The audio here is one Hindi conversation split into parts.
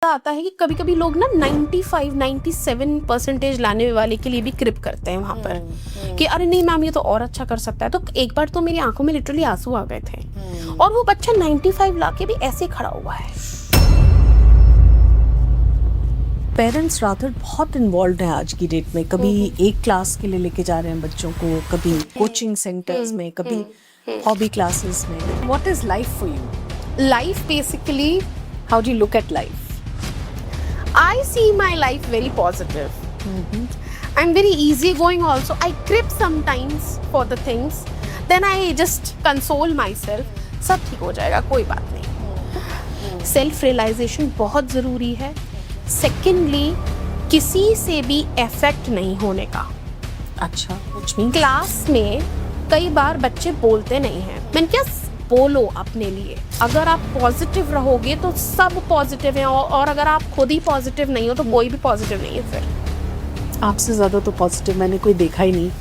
आता है कि कभी कभी लोग ना 95-97% लाने वाले के लिए भी क्रिप करते हैं वहां पर कि अरे नहीं मैम ये तो और अच्छा कर सकता है। तो एक बार तो मेरी आंखों में लिटरली आंसू आ गए थे और वो बच्चा 95 ला के भी ऐसे खड़ा हुआ है। पेरेंट्स रादर बहुत इन्वॉल्व हैं आज की डेट में। कभी एक क्लास के लिए लेके जा रहे हैं बच्चों को, कभी कोचिंग सेंटर्स में, कभी हॉबी क्लासेस में। What is life for you? Life basically, how do you look at life? I see my life very positive. I'm very easygoing also. I crib sometimes for the things. Then I just console myself. सब ठीक हो जाएगा, कोई बात नहीं। सेल्फ रियलाइजेशन बहुत ज़रूरी है। सेकेंडली, किसी से भी अफेक्ट नहीं होने का। अच्छा, which means? क्लास में कई बार बच्चे बोलते नहीं हैं, मैंने क्या बोलो अपने लिए। अगर आप पॉजिटिव रहोगे तो सब पॉजिटिव हैं और अगर आप खुद ही पॉजिटिव नहीं हो तो कोई भी पॉजिटिव नहीं है फिर। आपसे ज़्यादा तो पॉजिटिव मैंने कोई देखा ही नहीं।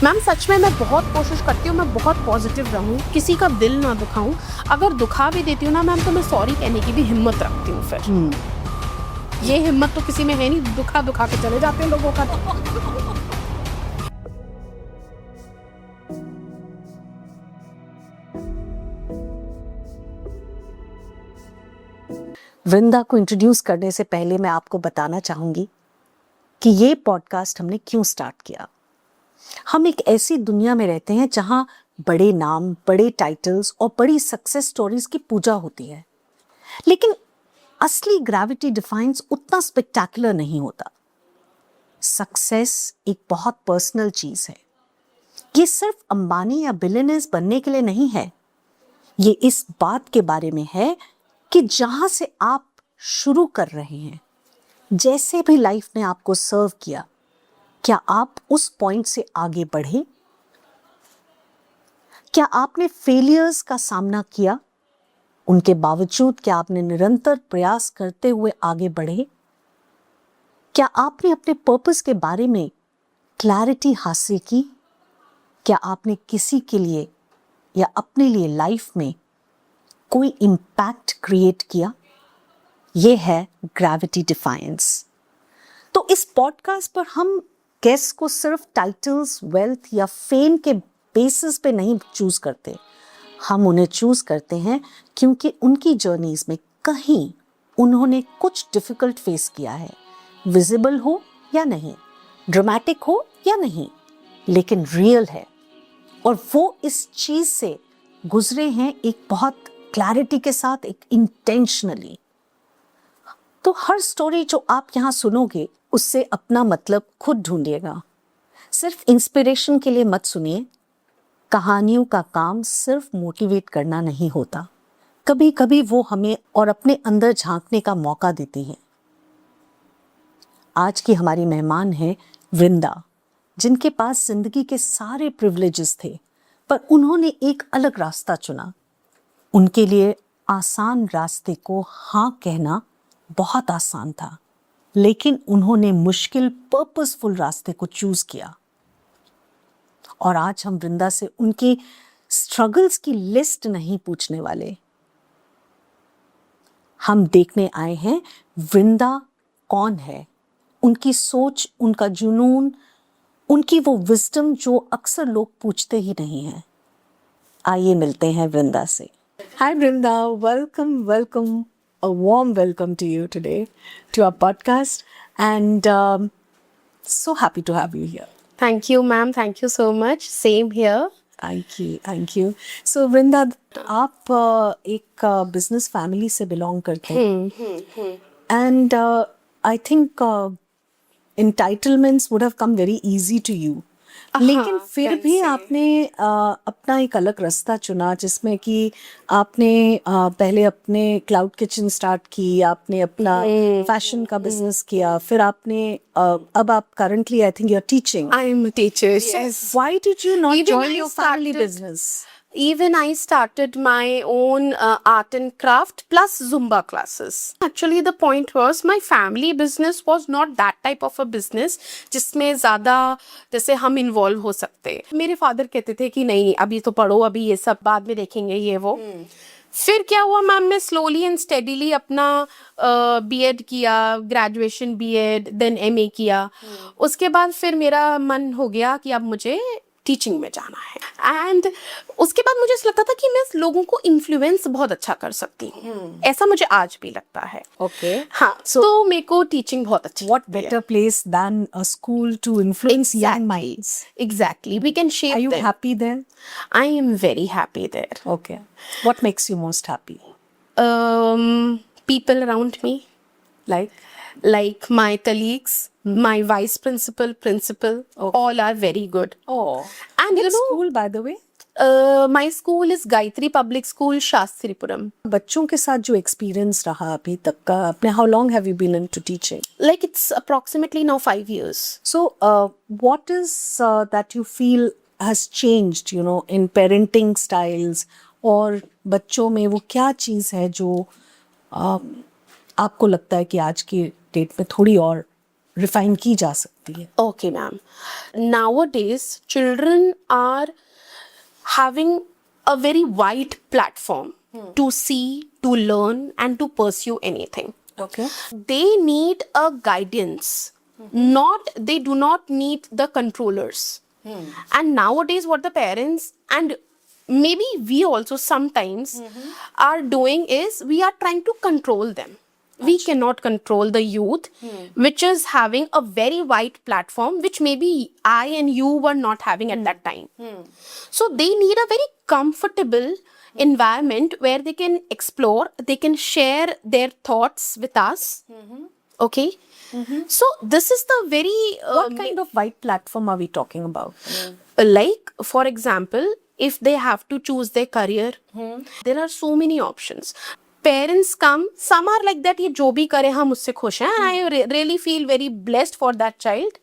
मैम सच में मैं बहुत कोशिश करती हूँ मैं बहुत पॉजिटिव रहूँ, किसी का दिल ना दुखाऊं। अगर दुखा भी देती हूँ ना मैम तो मैं सॉरी कहने की भी हिम्मत रखती हूँ फिर। ये हिम्मत तो किसी में है नहीं, दुखा दुखा के चले जाते हैं लोगों का। वृंदा को इंट्रोड्यूस करने से पहले मैं आपको बताना चाहूंगी कि ये पॉडकास्ट हमने क्यों स्टार्ट किया। हम एक ऐसी दुनिया में रहते हैं जहां बड़े नाम, बड़े टाइटल्स और बड़ी सक्सेस स्टोरीज की पूजा होती है, लेकिन असली ग्रेविटी डिफाइंस उतना स्पेक्टेकुलर नहीं होता। सक्सेस एक बहुत पर्सनल चीज है। ये सिर्फ अंबानी या बिलियनर्स बनने के लिए नहीं है। ये इस बात के बारे में है कि जहां से आप शुरू कर रहे हैं, जैसे भी लाइफ ने आपको सर्व किया, क्या आप उस पॉइंट से आगे बढ़े? क्या आपने फेलियर्स का सामना किया? उनके बावजूद क्या आपने निरंतर प्रयास करते हुए आगे बढ़े? क्या आपने अपने पर्पस के बारे में क्लैरिटी हासिल की? क्या आपने किसी के लिए या अपने लिए लाइफ में कोई इम्पैक्ट क्रिएट किया? ये है ग्रेविटी डिफाइंस। तो इस पॉडकास्ट पर हम गेस्ट को सिर्फ टाइटल्स, वेल्थ या फेम के बेसिस पे नहीं चूज करते। हम उन्हें चूज करते हैं क्योंकि उनकी जर्नीज में कहीं उन्होंने कुछ डिफिकल्ट फेस किया है, विजिबल हो या नहीं, ड्रामेटिक हो या नहीं, लेकिन रियल है। और वो इस चीज से गुजरे हैं एक बहुत क्लैरिटी के साथ, एक इंटेंशनली। तो हर स्टोरी जो आप यहाँ सुनोगे उससे अपना मतलब खुद ढूंढिएगा। सिर्फ इंस्पिरेशन के लिए मत सुनिए। कहानियों का काम सिर्फ मोटिवेट करना नहीं होता, कभी कभी वो हमें और अपने अंदर झांकने का मौका देती हैं। आज की हमारी मेहमान है वृंदा, जिनके पास जिंदगी के सारे प्रिविलेजेस थे, पर उन्होंने एक अलग रास्ता चुना। उनके लिए आसान रास्ते को हाँ कहना बहुत आसान था, लेकिन उन्होंने मुश्किल पर्पसफुल रास्ते को चूज किया। और आज हम वृंदा से उनकी स्ट्रगल्स की लिस्ट नहीं पूछने वाले। हम देखने आए हैं वृंदा कौन है, उनकी सोच, उनका जुनून, उनकी वो विजडम जो अक्सर लोग पूछते ही नहीं हैं। आइए मिलते हैं वृंदा से। Hi Vrinda, welcome, a warm welcome to you today, to our podcast, and so happy to have you here. Thank you ma'am, thank you so much. Same here. Thank you. So Vrinda, आप एक business family से belong करते हैं, and I think entitlements would have come very easy to you. लेकिन फिर भी आपने अपना एक अलग रास्ता चुना, जिसमें कि आपने पहले अपने क्लाउड किचन स्टार्ट की, आपने अपना फैशन का बिजनेस किया, फिर आपने अब आप currently I think you are teaching. I am a teacher. Yes. Why did you not Even join I your family started- business? Even I started my own art and craft plus Zumba classes. Actually, the point was my family business was not that type of a business जिसमें ज़्यादा जैसे हम इन्वॉल्व हो सकते। मेरे फादर कहते थे कि नहीं अभी तो पढ़ो, अभी ये सब बाद में देखेंगे ये वो। फिर क्या हुआ मैम, मैं स्लोली एंड स्टेडीली अपना बीएड किया, ग्रेजुएशन बीएड, देन एमए किया। उसके बाद फिर मेरा मन हो गया कि अब मुझे टीचिंग में जाना है। एंड उसके बाद मुझे ऐसा लगता था कि मैं लोगों को इन्फ्लुएंस बहुत अच्छा कर सकती हूँ, ऐसा मुझे आज भी लगता है। ओके, हाँ, तो मेरे को टीचिंग बहुत अच्छी what लगती है। better place than a school to influence young minds? Exactly, we can shape Are you them. happy there? I am very happy there. Okay. What makes you most happy? People around me, like my colleagues, my vice principal, principal, all are very good. Oh. And Which school, by the way? My school is Gayatri Public School, Shastripuram. बच्चों के साथ जो experience रहा अभी तक का आपने, how long have you been into teaching? Like it's approximately now 5 years. So, what is that you feel has changed, you know, in parenting styles, और बच्चों में वो क्या चीज़ है जो आपको लगता है कि आज की डेट में थोड़ी और रिफाइन की जा सकती है? Okay, ma'am. Nowadays, children are having a very wide platform to see, to learn, and to pursue anything. Okay. They need a guidance. They do not need the controllers. And nowadays, what the parents and maybe we also sometimes are doing is we are trying to control them. We cannot control the youth, which is having a very wide platform, which maybe I and you were not having at that time. So they need a very comfortable environment where they can explore, they can share their thoughts with us. Okay. So this is the very What kind of wide platform are we talking about? like for example, if they have to choose their career, there are so many options. Parents come, some are like that, ये जो भी करे हम उससे खुश हैं, and I really feel very blessed for that child.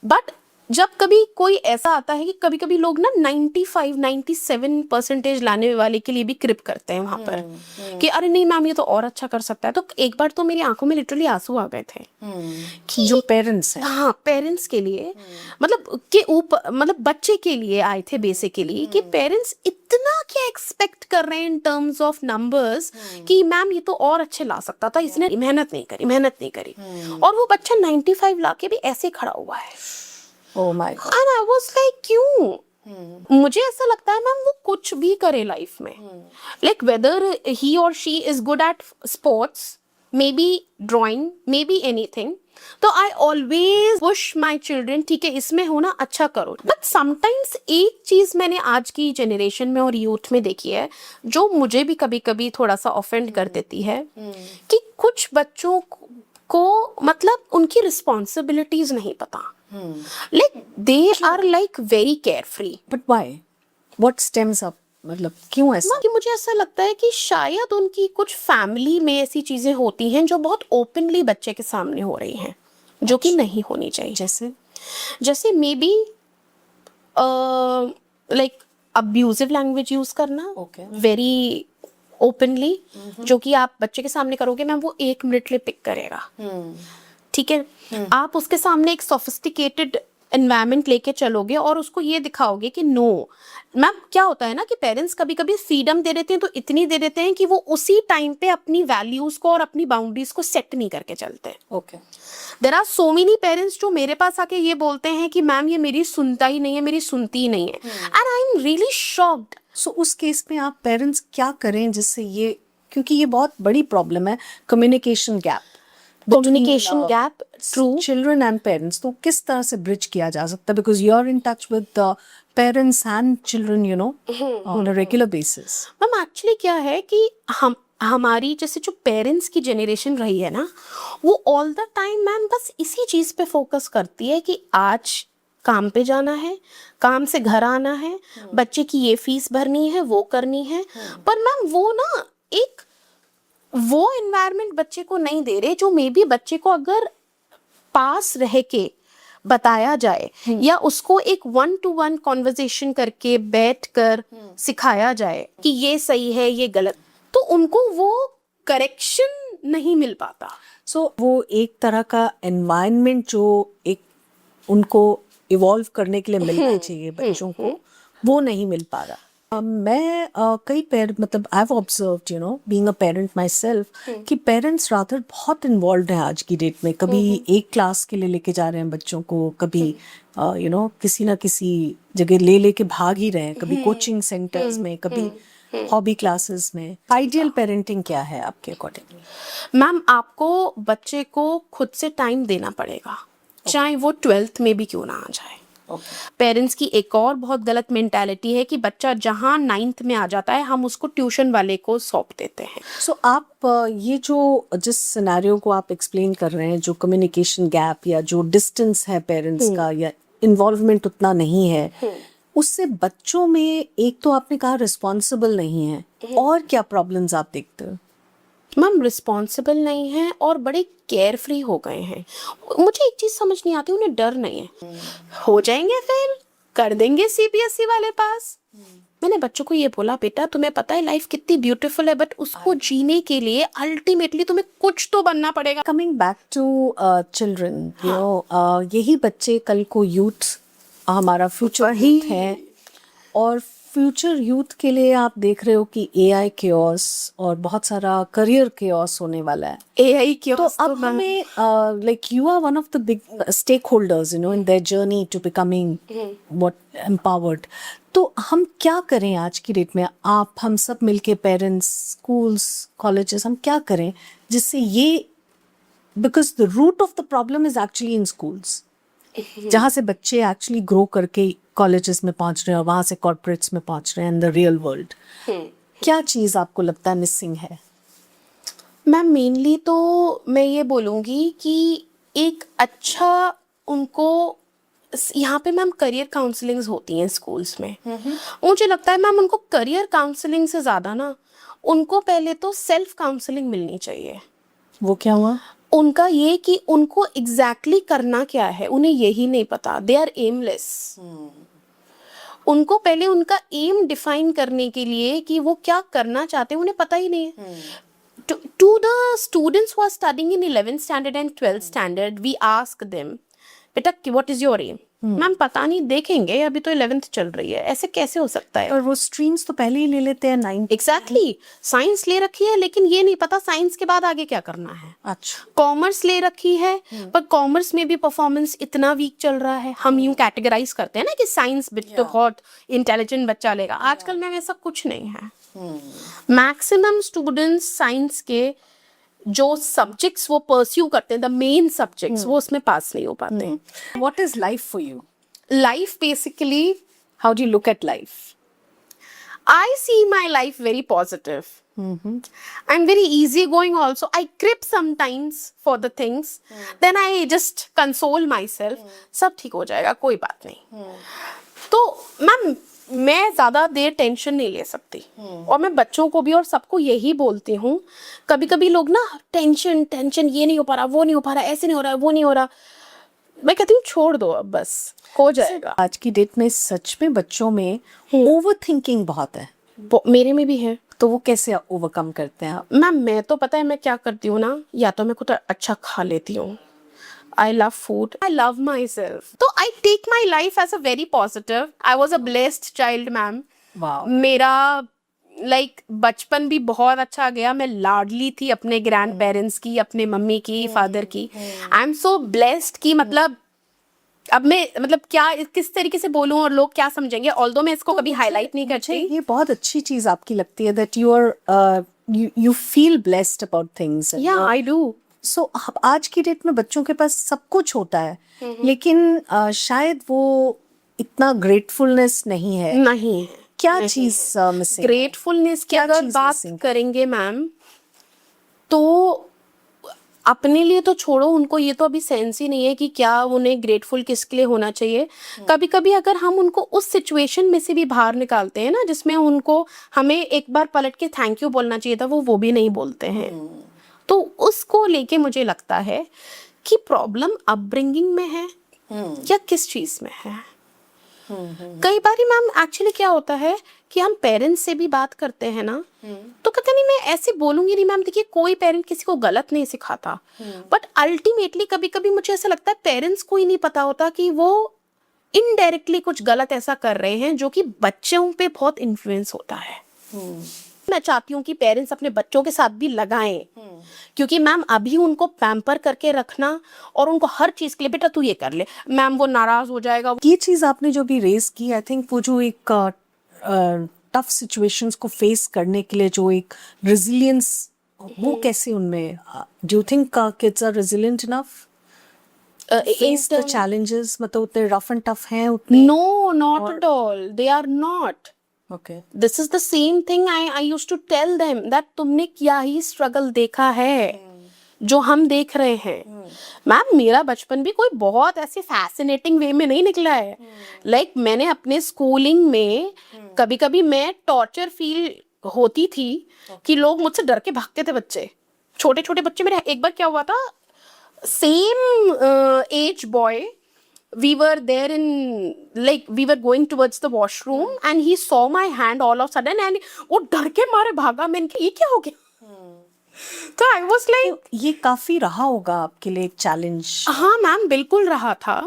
But जब कभी कोई ऐसा आता है कि कभी कभी लोग ना 95-97% लाने वाले के लिए भी क्रिप करते हैं वहां पर कि अरे नहीं मैम ये तो और अच्छा कर सकता है। तो एक बार तो मेरी आंखों में लिटरली आंसू आ गए थे कि जो पेरेंट्स हैं, हाँ पेरेंट्स के लिए, मतलब के ऊपर, मतलब बच्चे के लिए आए थे बेसिकली, कि पेरेंट्स इतना क्या एक्सपेक्ट कर रहे हैं इन टर्म्स ऑफ नंबर्स कि मैम ये तो और अच्छे ला सकता था, इसने मेहनत नहीं करी और वो बच्चा 95 ला के भी ऐसे खड़ा हुआ है। Oh my God. And I was like क्यों? मुझे ऐसा लगता है मैम वो कुछ भी करे लाइफ में, like whether he or she is good at sports, maybe drawing, maybe anything, तो I always push my children, ठीक है इसमें हो ना अच्छा करो। But sometimes एक चीज मैंने आज की जनरेशन में और यूथ में देखी है जो मुझे भी कभी कभी थोड़ा सा ऑफेंड कर देती है, कि कुछ बच्चों को मतलब उनकी रिस्पॉन्सिबिलिटीज नहीं पता। Like they are like very carefree. But why? What stems up? मतलब क्यों ऐसा? कि मुझे ऐसा लगता है कि शायद उनकी कुछ फैमिली में ऐसी चीजें होती हैं जो बहुत ओपनली बच्चे के सामने हो रही हैं, जो कि नहीं होनी चाहिए। जैसे may be like abusive language use करना वेरी ओपनली, जो कि आप बच्चे के सामने करोगे मैम वो 1 मिनट ले पिक करेगा, ठीक है। आप उसके सामने एक सोफिस्टिकेटेड एनवायरनमेंट लेके चलोगे और उसको ये दिखाओगे कि नो मैम, क्या होता है ना कि पेरेंट्स कभी कभी फ्रीडम दे देते हैं तो इतनी दे देते हैं कि वो उसी टाइम पे अपनी वैल्यूज को और अपनी बाउंड्रीज को सेट नहीं करके चलते। Okay, there are so many parents जो मेरे पास आके ये बोलते हैं कि मैम ये मेरी सुनता ही नहीं है, मेरी सुनती ही नहीं है, and I am really shocked. So उस केस में आप पेरेंट्स क्या करें जिससे ये, क्योंकि ये बहुत बड़ी प्रॉब्लम है, communication gap, communication gap, true, children and parents, तो किस तरह से ब्रिज किया जा सकता है? Because you are in touch with the parents and children, you know, on a regular basis. Ma'am actually क्या है कि हमारी जैसे जो पेरेंट्स की जनरेशन रही है ना, वो ऑल द टाइम मैम बस इसी चीज पे फोकस करती है कि आज काम पे जाना है, काम से घर आना है, बच्चे की ये फीस भरनी है, वो करनी है, पर मैम वो ना एक वो एनवायरनमेंट बच्चे को नहीं दे रहे जो मे बी बच्चे को अगर पास रह के बताया जाए या उसको एक 1-to-1 कॉन्वर्सेशन करके बैठकर सिखाया जाए कि ये सही है ये गलत, तो उनको वो करेक्शन नहीं मिल पाता। सो वो एक तरह का एनवायरनमेंट जो एक उनको इवॉल्व करने के लिए मिलना चाहिए बच्चों को, वो नहीं मिल पा रहा। मैं कई मतलब I have observed you know being a parent my self कि पेरेंट्स रादर बहुत इन्वॉल्व हैं आज की डेट में. कभी एक क्लास के लिए लेके जा रहे हैं बच्चों को, कभी यू नो किसी ना किसी जगह ले लेके भाग ही रहे हैं, कभी कोचिंग सेंटर्स में, कभी हॉबी क्लासेस में. आइडियल पेरेंटिंग क्या है आपके अकॉर्डिंगली? मैम, आपको बच्चे को खुद से टाइम देना पड़ेगा, चाहे वो 12th में भी क्यों ना आ जाए. पेरेंट्स की एक और बहुत गलत मेंटालिटी है कि बच्चा जहाँ 9th में आ जाता है हम उसको ट्यूशन वाले को सौंप देते हैं. सो आप ये जो जिस सिनेरियो को आप एक्सप्लेन कर रहे हैं, जो कम्युनिकेशन गैप या जो डिस्टेंस है पेरेंट्स का, या इन्वॉल्वमेंट उतना नहीं है, उससे बच्चों में एक तो आपने कहा रिस्पॉन्सिबल नहीं है, और क्या प्रॉब्लम्स आप देखते हो? मैम, रिस्पॉन्सिबल नहीं है और बड़े केयर फ्री हो गए हैं. मुझे एक चीज़ समझ नहीं आती, उन्हें डर नहीं है. हो जाएंगे फेल, कर देंगे सीबीएसई वाले पास. मैंने बच्चों को ये बोला, बेटा तुम्हें पता है लाइफ कितनी ब्यूटीफुल है, बट उसको जीने के लिए अल्टीमेटली तुम्हें कुछ तो बनना पड़ेगा. Coming back to children, you know, यही बच्चे कल को यूथ, हमारा फ्यूचर ही है, और फ्यूचर यूथ के लिए आप देख रहे हो कि एआई केओस और बहुत सारा करियर केओस होने वाला है. एआई क्यों? तो अब हमें like you are one of the big stakeholders you know in their journey to becoming what empowered. तो हम क्या करें आज की डेट में, आप हम सब मिलके, पेरेंट्स, स्कूल्स, कॉलेजेस, हम क्या करें जिससे ये, because the root of the problem is actually in schools, जहाँ से बच्चे एक्चुअली ग्रो करके कॉलेजेस में पहुंच रहे हैं और वहाँ से कॉर्पोरेट्स में पहुंच रहे हैं इन द रियल वर्ल्ड. क्या चीज़ आपको लगता है मिसिंग है? मैम, मेनली तो मैं ये बोलूँगी कि एक अच्छा उनको यहाँ पे मैम करियर काउंसलिंग्स होती हैं स्कूल्स में. मुझे लगता है मैम उनको करियर काउंसलिंग से ज़्यादा ना उनको पहले तो सेल्फ काउंसलिंग मिलनी चाहिए. वो क्या हुआ? उनका ये कि उनको एग्जैक्टली करना क्या है उन्हें यही नहीं पता. They are aimless. उनको पहले उनका एम डिफाइन करने के लिए कि वो क्या करना चाहते हैं उन्हें पता ही नहीं है. To the students who are studying in 11th standard and 12th standard, we ask them, बेटा what is your aim? Ma'am पता नहीं, देखेंगे, अभी तो 11th चल रही है, ऐसे कैसे हो सकता है? और वो स्ट्रीम्स तो पहले ही ले लेते हैं 9. एग्जैक्टली. साइंस ले रखी है लेकिन ये नहीं पता साइंस के बाद आगे क्या करना है. अच्छा. कॉमर्स ले रखी है पर कॉमर्स में भी परफॉर्मेंस इतना वीक चल रहा है. हम यूं कैटेगराइज करते हैं ना कि साइंस तो बहुत इंटेलिजेंट बच्चा लेगा. आजकल मैम ऐसा कुछ नहीं है. मैक्सिमम स्टूडेंट्स साइंस के जो सब्जेक्ट्स वो परस्यू करते हैं, द मेन सब्जेक्ट्स, वो उसमें पास नहीं हो पाते हैं. What is life for you? Life basically, How do you look at life? I see my life very positive. I'm very easygoing also. I crib sometimes for the things. Then I just console myself. सब ठीक हो जाएगा, कोई बात नहीं. तो मैम मैं ज़्यादा देर टेंशन नहीं ले सकती. और मैं बच्चों को भी और सबको यही बोलती हूँ. कभी कभी लोग ना टेंशन टेंशन, ये नहीं हो पा रहा, वो नहीं हो पा रहा, ऐसे नहीं हो रहा, वो नहीं हो रहा. मैं कहती हूँ छोड़ दो, अब बस हो जाएगा. आज की डेट में सच में बच्चों में ओवर थिंकिंग बहुत है. मेरे में भी है. तो वो कैसे ओवरकम करते हैं आप? मैम मैं तो पता है मैं क्या करती हूँ ना, या तो मैं कुछ अच्छा खा लेती हूँ. I love food. I love myself. So I take my life as a very positive. I was a blessed child, ma'am. Wow. मेरा बचपन भी बहुत अच्छा गया. मैं लाडली थी अपने ग्रैंड पेरेंट्स की, अपने मम्मी की, फादर की. आई एम सो ब्लेस्ड कि मतलब अब मैं क्या किस तरीके से बोलूं और लोग क्या समझेंगे. ऑल्दो मैं इसको कभी हाईलाइट नहीं करती. ये बहुत अच्छी चीज आपकी लगती है that you feel blessed about things. Yeah, I do. सो आज की डेट में बच्चों के पास सब कुछ होता है, लेकिन शायद वो इतना ग्रेटफुलनेस नहीं है. नहीं. क्या चीज मिसिंग? ग्रेटफुलनेस की अगर बात करेंगे मैम, तो अपने लिए तो छोड़ो, उनको ये तो अभी सेंस ही नहीं है कि क्या उन्हें ग्रेटफुल किसके लिए होना चाहिए. कभी कभी अगर हम उनको उस सिचुएशन में से भी बाहर निकालते हैं ना जिसमें उनको हमें एक बार पलट के थैंक यू बोलना चाहिए था, वो भी नहीं बोलते हैं. तो उसको लेके मुझे लगता है कि प्रॉब्लम अपब्रिंगिंग में है या किस चीज में है. कई बार मैम एक्चुअली क्या होता है कि हम पेरेंट्स से भी बात करते हैं ना, तो कहते नहीं मैं ऐसे बोलूंगी नहीं मैम. देखिए कोई पेरेंट किसी को गलत नहीं सिखाता, बट अल्टीमेटली कभी कभी मुझे ऐसा लगता है पेरेंट्स को ही नहीं पता होता कि वो इनडायरेक्टली कुछ गलत ऐसा कर रहे हैं जो कि बच्चों पे बहुत इन्फ्लुएंस होता है। मैं चाहती हूँ कि पेरेंट्स अपने बच्चों के साथ भी लगाएं, क्योंकि मैम अभी उनको पैम्पर करके रखना और उनको हर चीज के लिए बेटा तू ये कर ले, मैम वो नाराज हो जाएगा। ये चीज आपने जो भी रेज की, आई थिंक वो जो एक टफ सिचुएशंस को फेस करने के लिए जो एक रेजिलियंस, वो कैसे उनमें, do you think kids are resilient enough face the challenges? मतलब उतने रफ एंड टफ हैं उतने? No, not at all, they are not. Okay, this is the same thing I used to tell them that तुमने क्या ही स्ट्रगल देखा है जो हम देख रहे हैं। मैम मेरा बचपन भी कोई बहुत ऐसे फैसिनेटिंग वे में नहीं निकला है। लाइक मैंने अपने स्कूलिंग में कभी कभी मैं टॉर्चर फील होती थी कि लोग मुझसे डर के भागते थे, बच्चे, छोटे छोटे बच्चे। मेरे एक बार क्या हुआ था, same age boy, we were there in, like we were going towards the washroom and he saw my hand all of a sudden and वो डर के मारे भागा। मैंने कहा ये क्या हो गया? तो I was like, ये काफी रहा होगा आपके लिए एक चैलेंज। हाँ मैम बिल्कुल रहा था।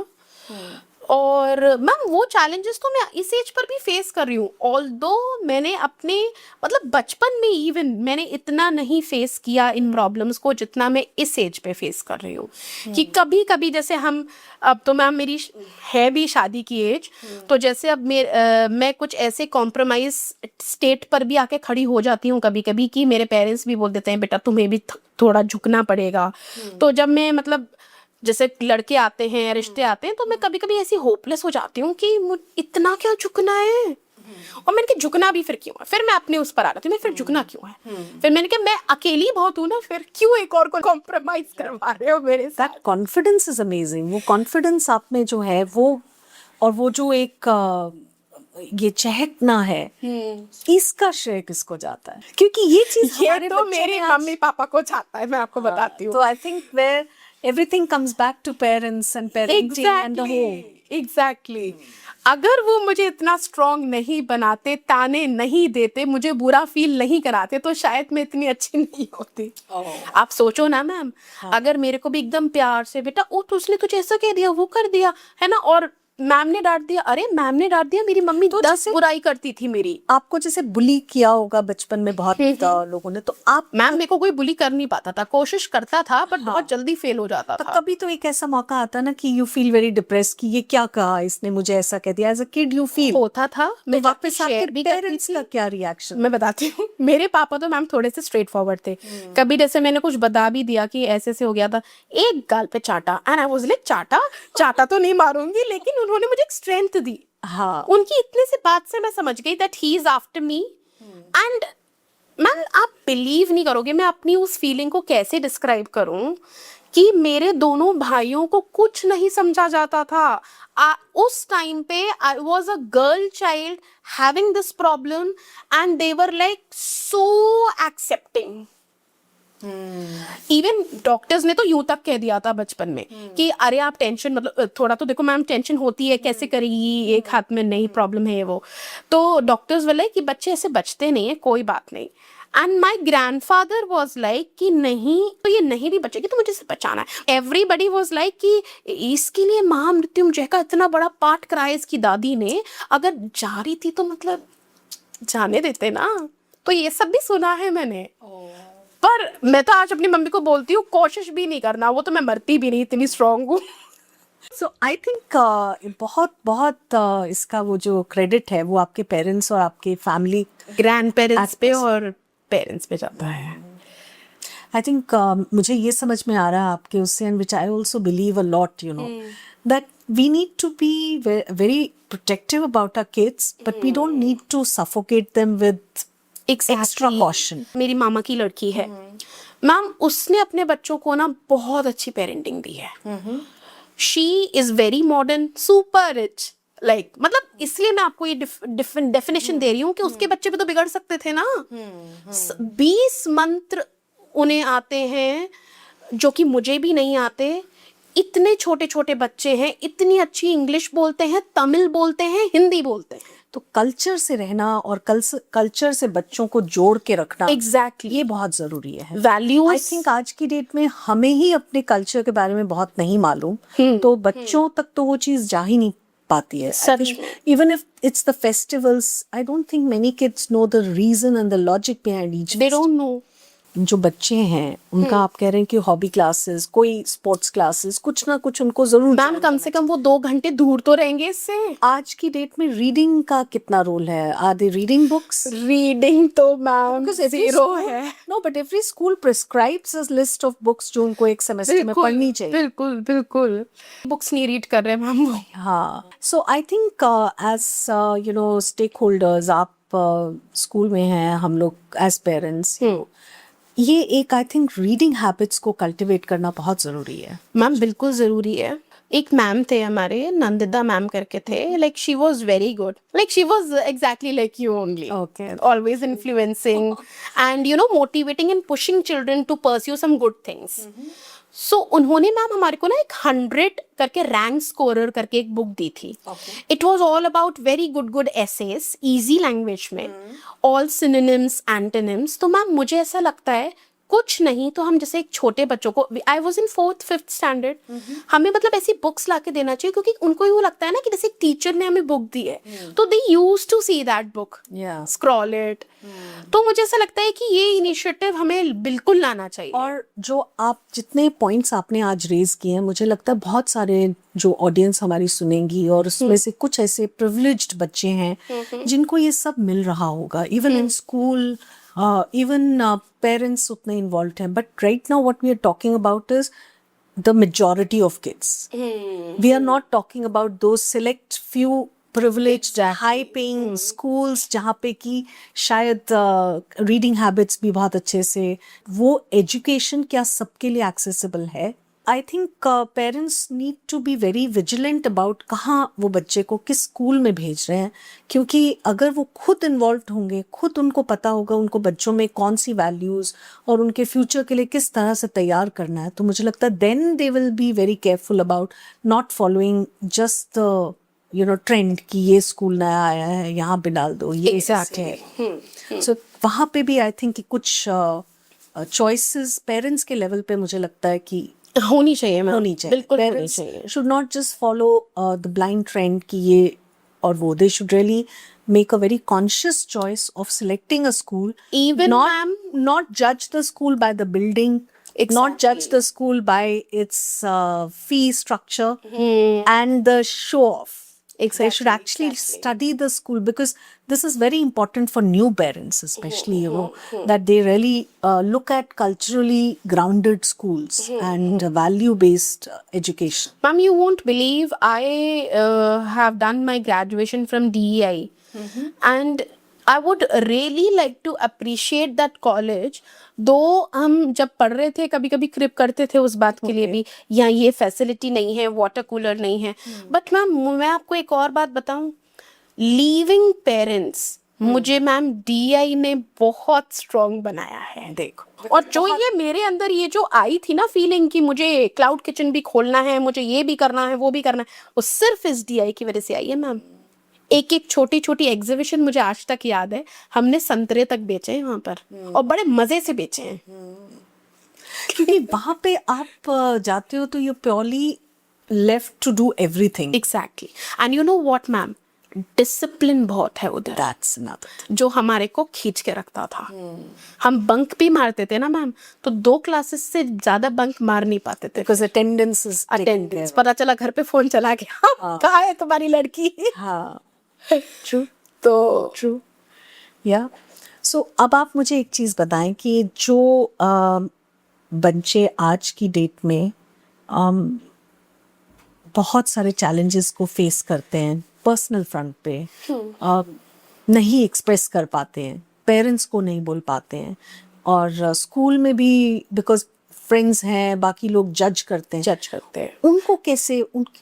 और मैम वो चैलेंजेस तो मैं इस एज पर भी फेस कर रही हूँ, ऑल्दो मैंने अपने मतलब बचपन में इवन मैंने इतना नहीं फेस किया इन प्रॉब्लम्स को जितना मैं इस एज पे फेस कर रही हूँ। कि कभी कभी जैसे हम, अब तो मैम मेरी है भी शादी की एज, तो जैसे अब मैं कुछ ऐसे कॉम्प्रोमाइज स्टेट पर भी आके खड़ी हो जाती हूँ कभी कभी, कि मेरे पेरेंट्स भी बोल देते हैं बेटा तुम्हें भी थोड़ा झुकना पड़ेगा। तो जब मैं मतलब जैसे लड़के आते हैं, रिश्ते आते हैं, तो मैं कभी कभी ऐसी होपलेस हो जाती हूँ कि इतना क्या झुकना है। और मैंने कहा झुकना भी फिर क्यों है, फिर मैं अपने उस पर आ रही हूँ, मैं फिर झुकना क्यों है। फिर मैंने कहा मैं अकेली बहुत हूँ ना, फिर क्यों एक और को कॉम्प्रोमाइज करवा रहे हो मेरे साथ। That confidence is amazing. वो कॉन्फिडेंस आप में जो है वो, और वो जो एक ये चहकना है, इसका श्रेय किसको जाता है? क्योंकि ये चीज ये हमारे तो बच्चों मेरे में आज- मम्मी पापा को चाहता है, मैं आपको बताती हूँ। तो I think where everything comes back to parents and parenting and the home. Exactly. अगर वो मुझे इतना स्ट्रांग नहीं बनाते, ताने नहीं देते, मुझे बुरा फील नहीं कराते, तो शायद मैं इतनी अच्छी नहीं होती। आप सोचो ना मैम, अगर मेरे को भी एकदम प्यार से बेटा ओ तो उसने तुझे ऐसा कह दिया, वो कर दिया है ना, और मैम ने डांट दिया, अरे मैम ने डांट दिया, मेरी मम्मी तो 10 बुराई करती थी मेरी। आपको जैसे बुली किया होगा बचपन में बहुत लोगों ने, तो आप मैम मेरे को कोई बुली कर नहीं पाता था, कोशिश करता था बट बहुत जल्दी फेल हो जाता तो था। कभी तो एक ऐसा मौका आता ना कि यू फील वेरी डिप्रेस कि ये क्या कहा इसने, मुझे ऐसा कह दिया। As a kid you feel होता था। मैं वापस शेयर आपके भी करती पेरेंट्स थी। का क्या रिएक्शन? मैं बताती हूँ, मेरे पापा तो मैम थोड़े से स्ट्रेट फॉरवर्ड थे। कभी जैसे मैंने कुछ बता भी दिया कि ऐसे से हो गया था, एक गाल पे चाटा, एंड आई वाज लाइक चाटा तो नहीं मारूंगी, लेकिन उन्होंने मुझे एक स्ट्रेंथ दी। हाँ, उनकी इतने से बात से मैं समझ गई that he is after me. And ma'am आप बिलीव नहीं करोगे मैं अपनी उस फीलिंग को कैसे डिस्क्राइब करूं, कि मेरे दोनों भाइयों को कुछ नहीं समझा जाता था। उस टाइम पे I was a girl child having this problem and they were like so accepting. Even doctors ने तो यूं तक कह दिया था बचपन में कि अरे आप टेंशन, मतलब थोड़ा तो देखो मैम टेंशन होती है, कैसे करेगी, एक हाथ में नहीं, प्रॉब्लम है वो। तो डॉक्टर्स बोले कि बच्चे ऐसे बचते नहीं है, कोई बात नहीं। And my grandfather was like कि नहीं तो ये नहीं भी बचेगी तो मुझे इसे बचाना है। एवरीबडी वॉज लाइक कि इसके लिए महामृत्युंजय का इतना बड़ा पाठ कराया इसकी दादी ने, अगर जा रही थी तो मतलब जाने देते ना। तो ये सब भी सुना है मैंने। पर मैं तो आज अपनी मम्मी को बोलती हूँ कोशिश भी नहीं करना, वो तो मैं मरती भी नहीं, इतनी स्ट्रांग हूँ। सो आई थिंक बहुत बहुत इसका वो जो क्रेडिट है वो आपके पेरेंट्स और आपके फैमिली ग्रैंड पेरेंट्स पे और पेरेंट्स पे जाता है। आई थिंक मुझे ये समझ में आ रहा है आपके उससे, and which I also believe a lot, you know, that we need to be very protective about our kids, but we don't need to suffocate them with extra caution. मेरी मामा की लड़की है मैम, उसने अपने बच्चों को ना बहुत अच्छी पेरेंटिंग दी है। She is very modern, super rich, like मतलब इसलिए मैं आपको ये डेफिनेशन दे रही हूँ कि उसके बच्चे भी तो बिगड़ सकते थे ना। 20 मंत्र उन्हें आते हैं जो कि मुझे भी नहीं आते। इतने छोटे छोटे बच्चे हैं, इतनी अच्छी इंग्लिश बोलते हैं, तमिल बोलते हैं, हिंदी बोलते हैं। तो कल्चर से रहना और कल्चर से बच्चों को जोड़ के रखना, एग्जैक्टली ये बहुत जरूरी है। वैल्यूज। आई थिंक आज की डेट में हमें ही अपने कल्चर के बारे में बहुत नहीं मालूम, तो बच्चों तक तो वो चीज जा ही नहीं पाती है. सच में. Even if it's the festivals, I don't think many kids know the reason and the logic behind each. They don't know. जो बच्चे हैं उनका आप कह रहे हैं कि हॉबी क्लासेस, कोई स्पोर्ट्स क्लासेस, कुछ ना कुछ उनको जरूर. मैम कम से कम वो 2 घंटे दूर तो रहेंगे इससे. आज की डेट में रीडिंग का कितना रोल है? Are they reading books? Reading तो मैम जीरो है. No, but every school prescribes a list of books जो उनको एक सेमेस्टर में पढ़नी चाहिए. बिल्कुल बिल्कुल. बुक्स नहीं रीड कर रहे मैम वो. हाँ. So I think as you know stakeholders, आप स्कूल में हैं, हम लोग एज पेरेंट्स, ये एक आई थिंक रीडिंग हैबिट्स को कल्टिवेट करना बहुत ज़रूरी है. मैम बिल्कुल ज़रूरी है. एक मैम थे हमारे, नंदिता मैम करके थे. Like she was very good. Like she was exactly like you only. Okay. Always influencing and you know motivating and pushing children to pursue some good things. So उन्होंने मैम हमारे को ना एक 100 करके रैंक स्कोरर करके एक बुक दी थी. It was all about very good essays, easy language में, ऑल सिनोनिम्स, एंटोनिम्स. तो मैम मुझे ऐसा लगता है कुछ नहीं तो हम जैसे एक छोटे बच्चों को, I was in 4th 5th standard, हमें मतलब ऐसी बुक्स ला के देना चाहिए क्योंकि उनको वो लगता है ना कि जैसे एक टीचर ने हमें बुक दी है तो they use to see that book, scroll it. तो मुझे ऐसा लगता है कि ये इनिशिएटिव हमें बिल्कुल लाना चाहिए. और जो आप जितने पॉइंट्स आपने आज रेज किए हैं, मुझे लगता है बहुत सारे जो ऑडियंस हमारी सुनेंगी और उसमें से कुछ ऐसे प्रिविलेज्ड बच्चे हैं जिनको ये सब मिल रहा होगा. Even in school, even parents उतने involved हैं, but right now what we are talking about is the majority of kids. We are not talking about those select few privileged high paying schools जहाँ पे कि शायद reading habits भी बहुत अच्छे से, वो education क्या सबके लिए accessible है. I think parents need to be very vigilant about कहाँ वो बच्चे को किस स्कूल में भेज रहे हैं, क्योंकि अगर वो खुद इन्वॉल्व होंगे, खुद उनको पता होगा उनको बच्चों में कौन सी वैल्यूज़ और उनके फ्यूचर के लिए किस तरह से तैयार करना है, तो मुझे लगता है then they will be very careful about not following just the trend कि ये स्कूल नया आया है यहाँ पे डाल दो, ये Exactly. सो वहाँ पे भी आई थिंक कि कुछ चॉइसेस पेरेंट्स के लेवल पे मुझे लगता है कि होनी चाहिए मैम. होनी चाहिए. बिल्कुल होनी Parents चाहिए. should not just follow the blind trend कि ये और वो. They should really make a very conscious choice of selecting a school. Even not judge the school by the building. Not judge the school by its fee structure and the show off. They should actually study the school, because this is very important for new parents, especially, that they really look at culturally grounded schools and value-based education. Ma'am, you won't believe I have done my graduation from DEI, and I would really like to appreciate that college. दो हम जब पढ़ रहे थे कभी कभी क्रिप करते थे उस बात के लिए भी, यहाँ ये फैसिलिटी नहीं है, वाटर कूलर नहीं है. बट मैम मैं आपको एक और बात बताऊं, लीविंग पेरेंट्स मुझे मैम DI ने बहुत स्ट्रॉन्ग बनाया है. देखो, और जो ये मेरे अंदर ये जो आई थी ना फीलिंग कि मुझे क्लाउड किचन भी खोलना है, मुझे ये भी करना है, वो भी करना है, वो सिर्फ इस DI की वजह से आई है मैम. एक एक छोटी छोटी एग्जीबिशन मुझे आज तक याद है, हमने संतरे तक बेचे हैं वहां पर, और बड़े मजे से बेचे हैं. क्योंकि वहां पे आप जाते हो तो you purely left to do everything. Exactly. And you know what ma'am, discipline बहुत है उधर. दैट्स अनदर जो हमारे को खींच के रखता था. हम बंक भी मारते थे ना मैम, तो 2 क्लासेस से ज्यादा बंक मार नहीं पाते थे, बिकॉज अटेंडेंस पता चला घर पे फोन चला गया, कहाँ है तुम्हारी लड़की. हाँ, ट्रू. तो ट्रू. या सो अब आप मुझे एक चीज़ बताएं कि जो बच्चे आज की डेट में बहुत सारे चैलेंजेस को फेस करते हैं पर्सनल फ्रंट पे, नहीं एक्सप्रेस कर पाते हैं, पेरेंट्स को नहीं बोल पाते हैं, और स्कूल में भी बिकॉज फ्रेंड्स हैं, बाकी लोग जज करते हैं, उनको कैसे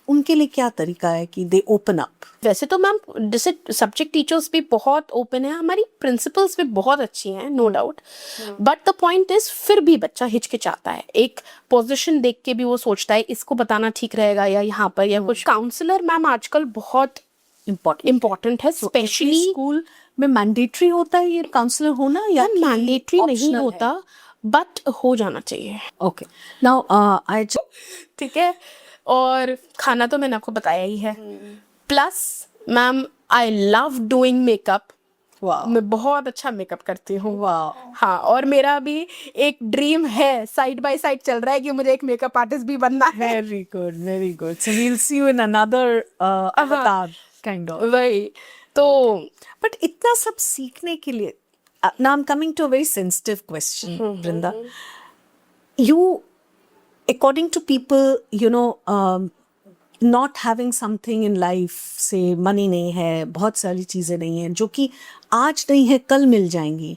उनके लिए क्या तरीका है कि दे ओपन अप? वैसे तो मैम जैसे सब्जेक्ट टीचर्स भी बहुत ओपन है, हमारी प्रिंसिपल्स भी बहुत अच्छी हैं, no doubt. But the point is फिर भी बच्चा हिचकिचाता है. एक पोजीशन देख के भी वो सोचता है इसको बताना ठीक रहेगा या यहाँ पर या कुछ. काउंसलर मैम आजकल बहुत इम्पोर्टेंट है, स्पेशली स्कूल में मैंडेटरी होता है ये काउंसलर होना या मैंडेटरी नहीं होता, बट हो जाना चाहिए. ओके. नाउ आई ठीक है. और खाना तो मैंने आपको बताया ही है. Plus ma'am I love doing makeup. वाह मैं बहुत अच्छा मेकअप करती हूँ। वाह हाँ, और मेरा भी एक ड्रीम है, साइड बाय साइड चल रहा है कि मुझे एक मेकअप आर्टिस्ट भी बनना है। Very good very good so we'll see you in another avatar kind of वही तो बट इतना सब सीखने के लिए now I'm coming to a very sensitive question, Brinda. You, according to people, you know, not having something in life, say money नहीं है, बहुत सारी चीजें नहीं है, जो कि आज नहीं है कल मिल जाएंगी,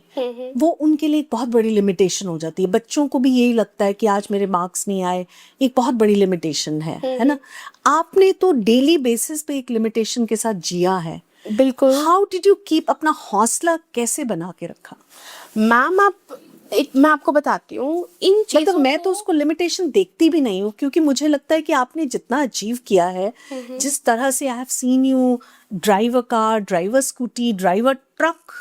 वो उनके लिए एक बहुत बड़ी लिमिटेशन हो जाती है। बच्चों को भी यही लगता है कि आज मेरे मार्क्स नहीं आए, एक बहुत बड़ी लिमिटेशन है ना? आपने तो डेली बेसिस पे एक लिमिटेशन के साथ जिया है। बिल्कुल। हाउ डिड यू कीप, अपना हौसला कैसे बना के रखा? मैम मैं आपको बताती हूँ इन चीजों मतलब मैं तो उसको लिमिटेशन देखती भी नहीं हूँ, क्योंकि मुझे लगता है कि आपने जितना अचीव किया है, जिस तरह से I have seen you drive a car, drive a scooty, drive a truck,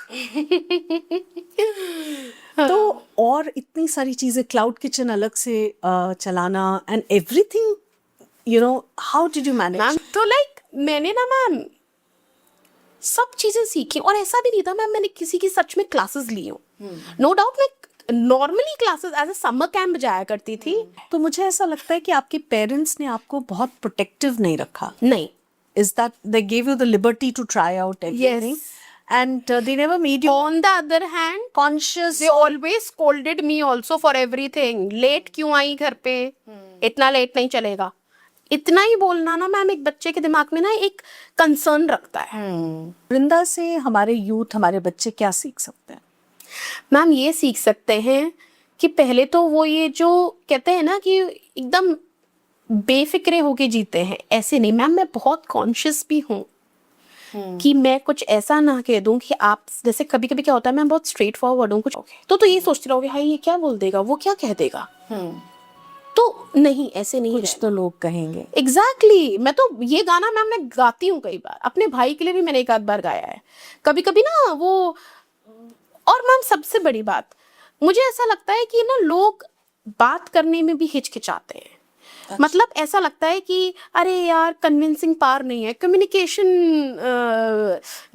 तो और इतनी सारी चीजें, क्लाउड किचन अलग से चलाना and everything, you know, how did you manage? Ma'am तो लाइक मैंने ना मैम सब चीजें सीखी, और ऐसा भी नहीं था मैम मैंने किसी की सच में क्लासेस ली हूँ। नो डाउट मैं normally classes as a summer camp जाया करती थी। तो मुझे ऐसा लगता है कि आपके पेरेंट्स ने आपको बहुत प्रोटेक्टिव नहीं रखा। नहीं, Is that they gave you the liberty to try out everything? Yes. And they never made you on the other hand conscious. they always scolded me also for everything. Late क्यों आई घर पे, इतना लेट नहीं चलेगा। इतना ही बोलना ना मैम एक बच्चे के दिमाग में ना एक कंसर्न रखता है। वृंदा से हमारे यूथ, हमारे बच्चे क्या सीख सकते हैं? मैम ये सीख सकते हैं कि पहले तो वो ये जो कहते हैं ना कि एकदम बेफिक्रे होके जीते हैं, ऐसे नहीं मैम। मैं बहुत कॉन्शियस भी हूँ कि मैं कुछ ऐसा ना कह दूं कि आप, जैसे कभी कभी क्या होता है मैं बहुत स्ट्रेट फॉरवर्ड हूँ कुछ, तो ये सोचते रहोगे हाय ये क्या बोल देगा, वो क्या कह देगा, तो नहीं, ऐसे नहीं कुछ तो लोग कहेंगे। एग्जैक्टली। मैं तो ये गाना मैम मैं गाती हूँ कई बार, अपने भाई के लिए भी मैंने एक आध बार गाया है कभी कभी ना वो। और मैम सबसे बड़ी बात मुझे ऐसा लगता है कि ना लोग बात करने में भी हिचकिचाते हैं। मतलब ऐसा लगता है कि अरे यार कन्विंसिंग पावर नहीं है, कम्युनिकेशन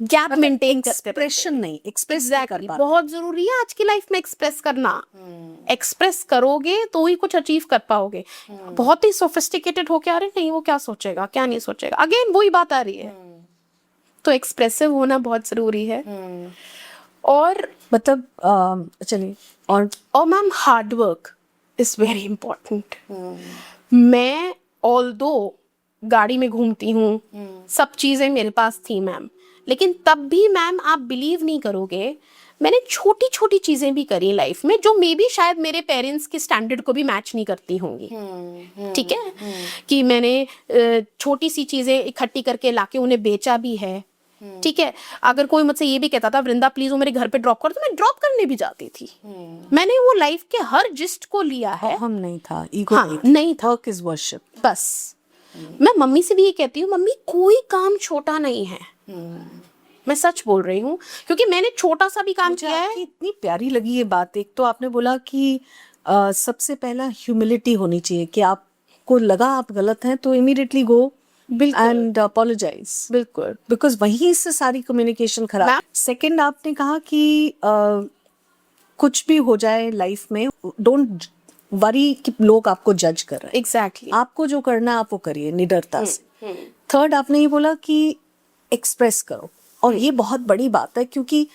गैप मेंटेन करते, एक्सप्रेशन नहीं, एक्सप्रेस एग्जैक्टली बहुत जरूरी है आज की लाइफ में एक्सप्रेस करना। एक्सप्रेस करोगे तो ही कुछ अचीव कर पाओगे। बहुत ही सोफिस्टिकेटेड हो के अरे नहीं वो क्या सोचेगा क्या नहीं सोचेगा, अगेन वही बात आ रही है। तो एक्सप्रेसिव होना बहुत जरूरी है। और मतलब चलिए, और ma'am hard work is very important. मैं ऑल्दो गाड़ी में घूमती हूँ, सब चीजें मेरे पास थी मैम, लेकिन तब भी मैम आप बिलीव नहीं करोगे मैंने छोटी छोटी चीजें भी करी लाइफ में जो मे बी शायद मेरे पेरेंट्स के स्टैंडर्ड को भी मैच नहीं करती होंगी। ठीक है, कि मैंने छोटी सी चीजें इकट्ठी करके लाके उन्हें बेचा भी है। ठीक है, अगर कोई मुझसे ये भी कहता था वृंदा प्लीज वो मेरे घर पे ड्रॉप कर, तो मैं ड्रॉप करने भी जाती थी। मैंने वो लाइफ के हर जिस्ट को लिया है। हम नहीं था, ईगो हाँ, नहीं था। Work is worship. बस मैं मम्मी से भी ये कहती हूँ मम्मी कोई काम छोटा नहीं है। मैं सच बोल रही हूँ क्योंकि मैंने छोटा सा भी काम किया है। इतनी प्यारी लगी ये बात। एक तो आपने बोला कि सबसे पहला ह्यूमिलिटी होनी चाहिए, कि आपको लगा आप गलत हैं तो इमीडिएटली गो एंड अपोलोजाइज। बिल्कुल, बिकॉज वहीं से सारी कम्युनिकेशन खराब। सेकंड आपने कहा कि कुछ भी हो जाए लाइफ में, डोंट वरी कि लोग आपको जज कर रहे हैं। एग्जैक्टली, आपको जो करना है आप वो करिए निडरता से। थर्ड आपने ये बोला कि एक्सप्रेस करो, और ये बहुत बड़ी बात है, क्योंकि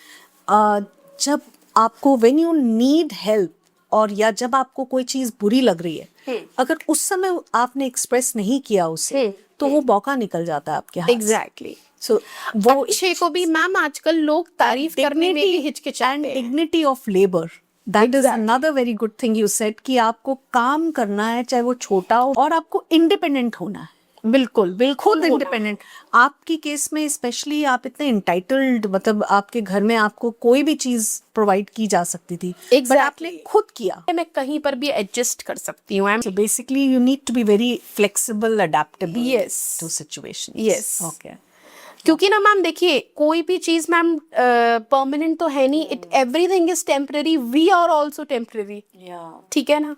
जब आपको व्हेन यू नीड हेल्प, और या जब आपको कोई चीज बुरी लग रही है, अगर उस समय आपने एक्सप्रेस नहीं किया उसे, तो वो मौका निकल जाता है आपके हाथ। एग्जैक्टली। सो वो अच्छे को भी मैम आजकल लोग तारीफ करने में भी हिचकिचाते हैं। Dignity of labour, that is another very good thing you said, कि आपको काम करना है चाहे वो छोटा हो, और आपको इंडिपेंडेंट होना है। बिल्कुल बिल्कुल खुद इंडिपेंडेंट। आपकी केस में स्पेशली आप इतने इंटाइटल्ड, मतलब आपके घर में आपको कोई भी चीज प्रोवाइड की जा सकती थी, but आपने खुद किया। मैं कहीं पर भी एडजस्ट कर सकती हूँ। So basically you need to be very flexible, adaptable Yes. to situations. Yes. Okay. क्योंकि ना मैम देखिए कोई भी चीज मैम परमानेंट तो है नहीं, it everything is temporary, we are also temporary. ठीक है ना?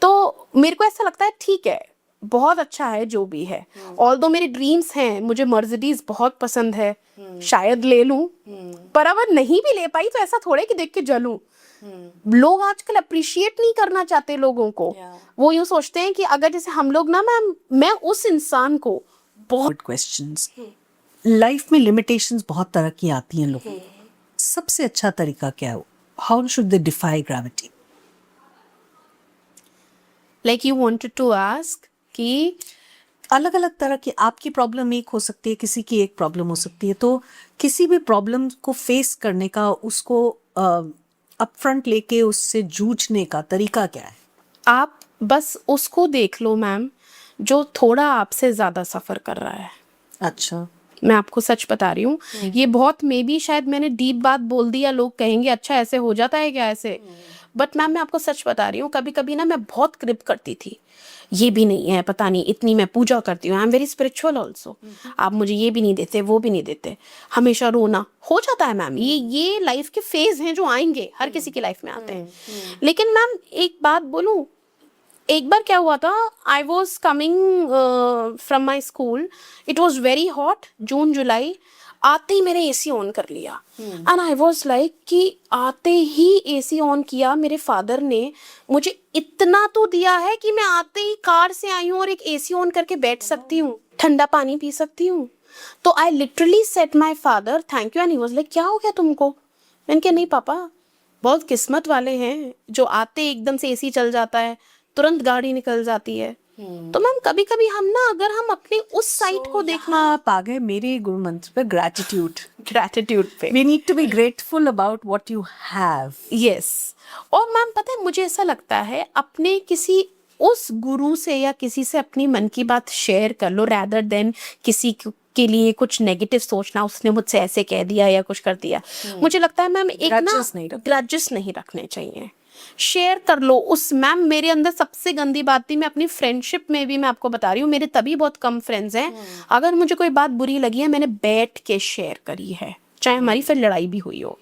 तो मेरे को ऐसा लगता है ठीक है बहुत अच्छा है जो भी है। ऑल्दो मेरे ड्रीम्स हैं, मुझे मर्सिडीज बहुत पसंद है, शायद ले लूं, पर अगर नहीं भी ले पाई तो ऐसा थोड़े कि देख के जलूं। लोग आजकल अप्रिशिएट नहीं करना चाहते लोगों को। वो यूं सोचते हैं कि अगर जैसे हम लोग ना, मैं उस इंसान को बहुत क्वेश्चंस। लाइफ में लिमिटेशंस बहुत तरह की आती हैं लोगों को, सबसे अच्छा तरीका क्या है? How should they defy gravity? Like you wanted to ask कि अलग अलग तरह की आपकी प्रॉब्लम एक हो सकती है, किसी की एक प्रॉब्लम हो सकती है, तो किसी भी प्रॉब्लम को फेस करने का, उसको अपफ्रंट लेके उससे जूझने का तरीका क्या है? आप बस उसको देख लो मैम जो थोड़ा आपसे ज्यादा सफर कर रहा है। अच्छा, मैं आपको सच बता रही हूँ, ये बहुत मे बी शायद मैंने डीप बात बोल दी, या लोग कहेंगे अच्छा ऐसे हो जाता है क्या ऐसे, बट मैम मैं आपको सच बता रही हूँ, कभी कभी ना मैं बहुत क्रिप करती थी, ये भी नहीं है, पता नहीं इतनी मैं पूजा करती हूँ, I am very spiritual also, आप मुझे ये भी नहीं देते वो भी नहीं देते, हमेशा रोना हो जाता है मैम। ये लाइफ के फेज हैं जो आएंगे, हर किसी की लाइफ में आते हैं। लेकिन मैम एक बात बोलूं, एक बार क्या हुआ था, I was coming from my school, it was very hot, June July, आते ही मैंने एसी ऑन कर लिया एंड आई वॉज लाइक कि आते ही एसी ऑन किया, मेरे फादर ने मुझे इतना तो दिया है कि मैं आते ही कार से आई हूँ और एक एसी ऑन करके बैठ सकती हूँ, ठंडा पानी पी सकती हूँ। तो I literally set my father thank you and he was like क्या हो गया तुमको? मैंने कहा नहीं पापा, बहुत किस्मत वाले हैं जो आते एकदम से एसी चल जाता है, तुरंत गाड़ी निकल जाती है। तो मैम कभी कभी हम ना, अगर हम अपने उस साइड को देखना, आप आ गए मेरे गुरु मंत्र पे, ग्रैटिट्यूड पे। We need to be grateful about what you have. Yes, और मैम पता है मुझे ऐसा लगता है, अपने किसी उस गुरु से या किसी से अपनी मन की बात शेयर कर लो, रैदर देन किसी के लिए कुछ नेगेटिव सोचना, उसने मुझसे ऐसे कह दिया या कुछ कर दिया। मुझे लगता है मैम एक ना ग्रजेस नहीं रखने चाहिए, शेयर कर लो उस। मैम मेरे अंदर सबसे गंदी बात थी, मैं अपनी फ्रेंडशिप में भी, मैं आपको बता रही हूँ, मेरे तभी बहुत कम फ्रेंड्स हैं, अगर मुझे कोई बात बुरी लगी है मैंने बैठ के शेयर करी है, चाहे हमारी फिर लड़ाई भी हुई हो।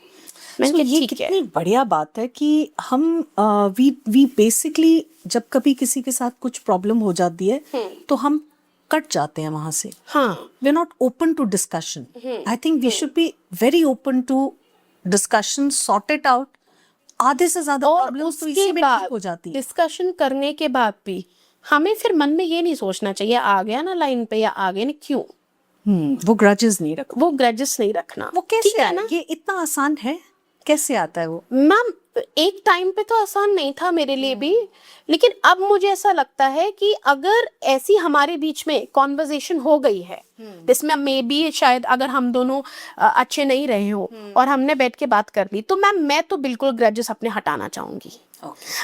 तो ये कितनी बढ़िया बात है कि हम वी बेसिकली जब कभी किसी के साथ कुछ प्रॉब्लम हो जाती है तो हम कट जाते हैं वहां से। हाँ, we are not open to discussion. I think we should be very open to discussion, sort it out. आधे से ज्यादा प्रॉब्लम्स तो इसी में ठीक हो जाती है। डिस्कशन करने के बाद भी हमें फिर मन में ये नहीं सोचना चाहिए आ गया ना लाइन पे या आ गया ना क्यों। वो ग्रजेस नहीं रखना, वो ग्रजेस नहीं रखना। वो कैसे है ना, ये इतना आसान है, कैसे आता है वो? मैम एक टाइम पे तो आसान नहीं था मेरे लिए भी, लेकिन अब मुझे ऐसा लगता है कि अगर ऐसी हमारे बीच में कॉन्वर्सेशन हो गई है जिसमें मे बी शायद अगर हम दोनों अच्छे नहीं रहे हो और हमने बैठ के बात कर ली, तो मैम मैं तो बिल्कुल ग्रजेस अपने हटाना चाहूंगी।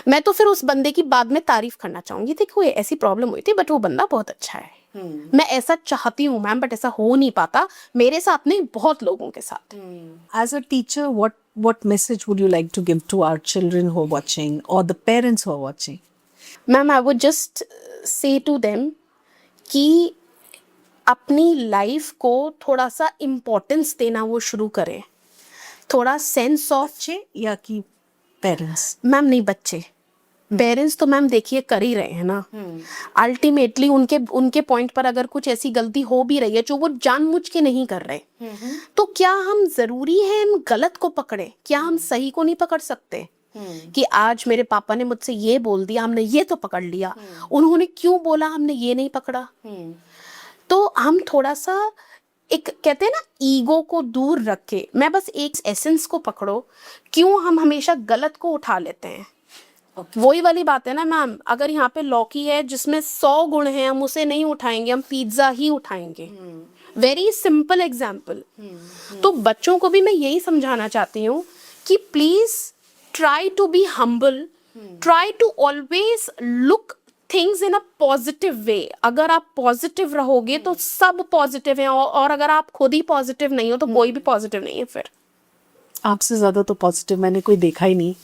मैं तो फिर उस बंदे की बाद में तारीफ करना चाहूंगी, देखो ये ऐसी प्रॉब्लम हुई थी बट वो बंदा बहुत अच्छा है। मैं ऐसा चाहती हूँ मैम, बट ऐसा हो नहीं पाता मेरे साथ नहीं, बहुत लोगों के साथ। As a teacher, what message would you like to give to our children who are watching or the parents who are watching? Ma'am I would just say to them कि अपनी लाइफ को थोड़ा सा इम्पोर्टेंस देना वो शुरू करें, थोड़ा सेंस ऑफ। बच्चे या कि पेरेंट्स? मैम नहीं, बच्चे। पेरेंट्स तो मैम देखिए कर ही रहे हैं ना, अल्टीमेटली उनके पॉइंट पर अगर कुछ ऐसी गलती हो भी रही है जो वो जानबूझ के नहीं कर रहे, तो क्या हम जरूरी है हम गलत को पकड़े? क्या हम सही को नहीं पकड़ सकते? कि आज मेरे पापा ने मुझसे ये बोल दिया, हमने ये तो पकड़ लिया, उन्होंने क्यों बोला हमने ये नहीं पकड़ा। तो हम थोड़ा सा एक कहते हैं ना ईगो को दूर रख के, मैं बस एक एसेंस को पकड़ो, क्यों हम हमेशा गलत को उठा लेते हैं। वही वाली बात है ना मैम, अगर यहाँ पे लौकी है जिसमें 100 गुण हैं, हम उसे नहीं उठाएंगे, हम पिज्जा ही उठाएंगे। Very simple example. तो बच्चों को भी मैं यही समझाना चाहती हूँ कि please try to be humble, try to always look things in a positive way. अगर आप पॉजिटिव रहोगे तो सब पॉजिटिव है, और अगर आप खुद ही पॉजिटिव नहीं हो तो कोई भी पॉजिटिव नहीं है। फिर आपसे ज्यादा तो पॉजिटिव मैंने कोई देखा ही नहीं।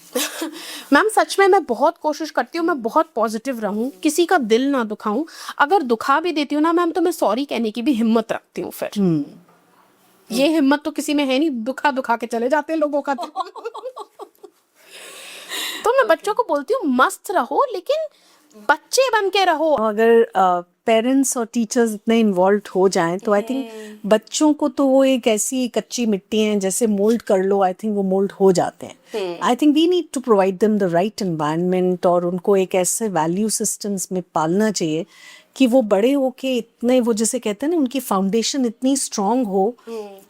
मैम सच में मैं बहुत कोशिश करती हूँ मैं बहुत पॉजिटिव रहूं, किसी का दिल ना दुखाऊं। अगर दुखा भी देती हूँ ना मैम, तो मैं सॉरी कहने की भी हिम्मत रखती हूँ। फिर ये हिम्मत तो किसी में है नहीं, दुखा दुखा के चले जाते हैं लोगों का। तो मैं बच्चों को बोलती हूँ मस्त रहो, लेकिन बच्चे बन के रहो। अगर पेरेंट्स और टीचर्स इतने इन्वॉल्व हो जाएं तो आई थिंक बच्चों को तो वो एक ऐसी कच्ची मिट्टी है, जैसे मोल्ड कर लो, आई थिंक वो मोल्ड हो जाते हैं. I think we need to provide them the right environment और उनको एक ऐसे वैल्यू सिस्टम्स में पालना चाहिए कि वो बड़े होके इतने, वो जैसे कहते हैं ना, उनकी फाउंडेशन इतनी स्ट्रांग हो,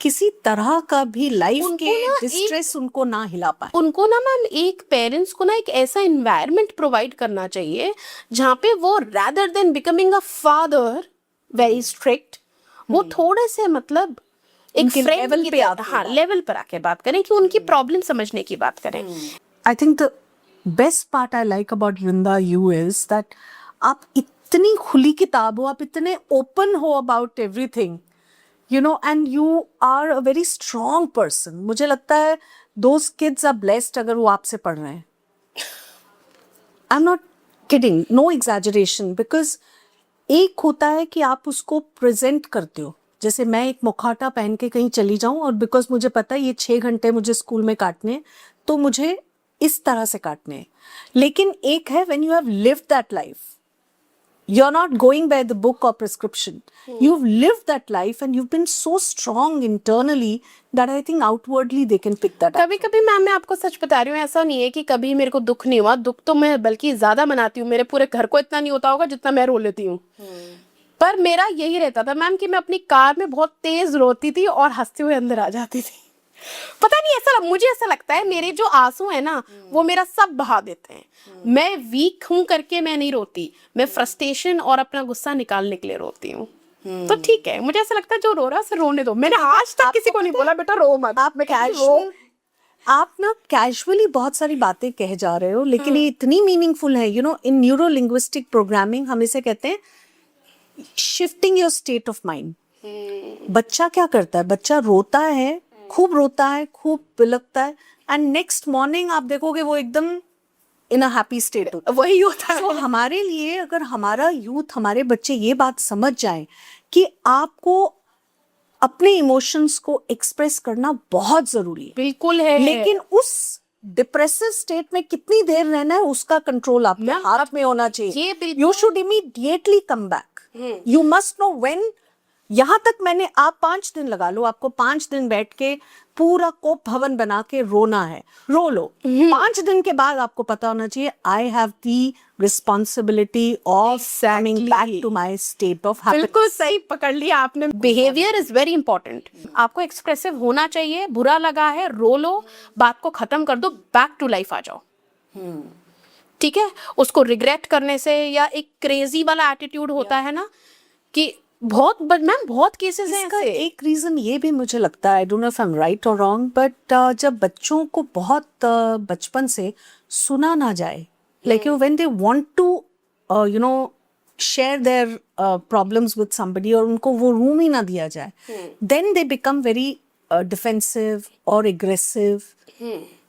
किसी तरह का भी लाइफ के डिस्ट्रेस उनको ना हिला पाए. उनको ना मैम, एक पेरेंट्स को ना एक ऐसा इन्वायरमेंट प्रोवाइड करना चाहिए जहाँ पे वो rather than becoming a father very strict, वो थोड़े से मतलब एक उनके फ्रेंड level की पे तरह, आके हाँ, लेवल पर आके बात करें, कि उनकी प्रॉब्लम समझने की बात करें. I think the best part I like about Vrinda you is that आप इतनी खुली किताब हो, आप इतने ओपन हो about everything, you know, and you are a very strong person. मुझे लगता है those kids are blessed अगर वो आपसे पढ़ रहे हैं. I'm not kidding, no exaggeration, because एक होता है कि आप उसको प्रेजेंट करते हो, जैसे मैं एक मुखौटा पहन के कहीं चली जाऊं और बिकॉज मुझे पता है ये 6 घंटे मुझे स्कूल में काटने हैं, तो मुझे इस तरह से काटने हैं. लेकिन एक है when you have lived that life, you are not going by the book और prescription, you have lived that life and you have been so strong internally that I think outwardly they can pick that. कभी कभी मैम, मैं आपको सच बता रही हूँ, ऐसा नहीं है कि कभी मेरे को दुख नहीं हुआ, दुख तो मैं बल्कि ज्यादा मनाती हूँ. मेरे पूरे घर को इतना नहीं होता होगा जितना मैं रो लेती हूँ. पर मेरा यही रहता था मैम कि मैं अपनी कार में बहुत तेज रोती थी और हंसते हुए अंदर आ जाती थी. पता नहीं, ऐसा मुझे ऐसा लगता है मेरे जो आंसू है ना, वो मेरा सब बहा देते हैं. मैं वीक हूं करके मैं नहीं रोती, मैं फ्रस्ट्रेशन और अपना गुस्सा निकालने के लिए रोती हूँ. तो ठीक है, मुझे ऐसा लगता है जो रो रहा है उसे रोने दो. मैंने आज तक किसी को नहीं बोला बेटा रो मत. आप ना कैजुअली बहुत सारी बातें कह जा रहे हो, लेकिन ये इतनी मीनिंगफुल है. You know, in neuro linguistic programming हम इसे कहते हैं shifting your state of mind. बच्चा क्या करता है, बच्चा रोता है, खूब रोता है, खूब बिलखता है, एंड नेक्स्ट मॉर्निंग आप देखोगे वो एकदम इन अ हैप्पी स्टेट होता है. वही होता है. तो हमारे लिए, अगर हमारा यूथ, हमारे बच्चे ये बात समझ जाएं कि आपको अपने इमोशंस को एक्सप्रेस करना बहुत जरूरी है, बिल्कुल है, लेकिन उस डिप्रेसिव स्टेट में कितनी देर रहना है उसका कंट्रोल आपके हाथ में होना चाहिए. You should immediately come back. You must know when. यहाँ तक मैंने, आप 5 दिन लगा लो, आपको 5 दिन बैठ के पूरा कोप भवन बना के रोना है, रो लो. 5 दिन के बाद आपको पता होना चाहिए I have the responsibility of coming back to my state of happiness. बिल्कुल सही पकड़ लिया आपने. Behaviour is very important. आपको एक्सप्रेसिव होना चाहिए, बुरा लगा है रो लो, बात को खत्म कर दो, बैक टू लाइफ आ जाओ. ठीक है, उसको रिग्रेट करने से, या एक क्रेजी वाला एटीट्यूड होता है ना, कि मैम बहुत केसेस हैं ऐसे. एक रीजन ये भी मुझे लगता है, I don't know if I am right और रॉन्ग, बट जब बच्चों को बहुत बचपन से सुना ना जाए, like you when they want to you know share their problems with somebody, और उनको वो रूम ही ना दिया जाए, then they become very defensive और एग्रेसिव.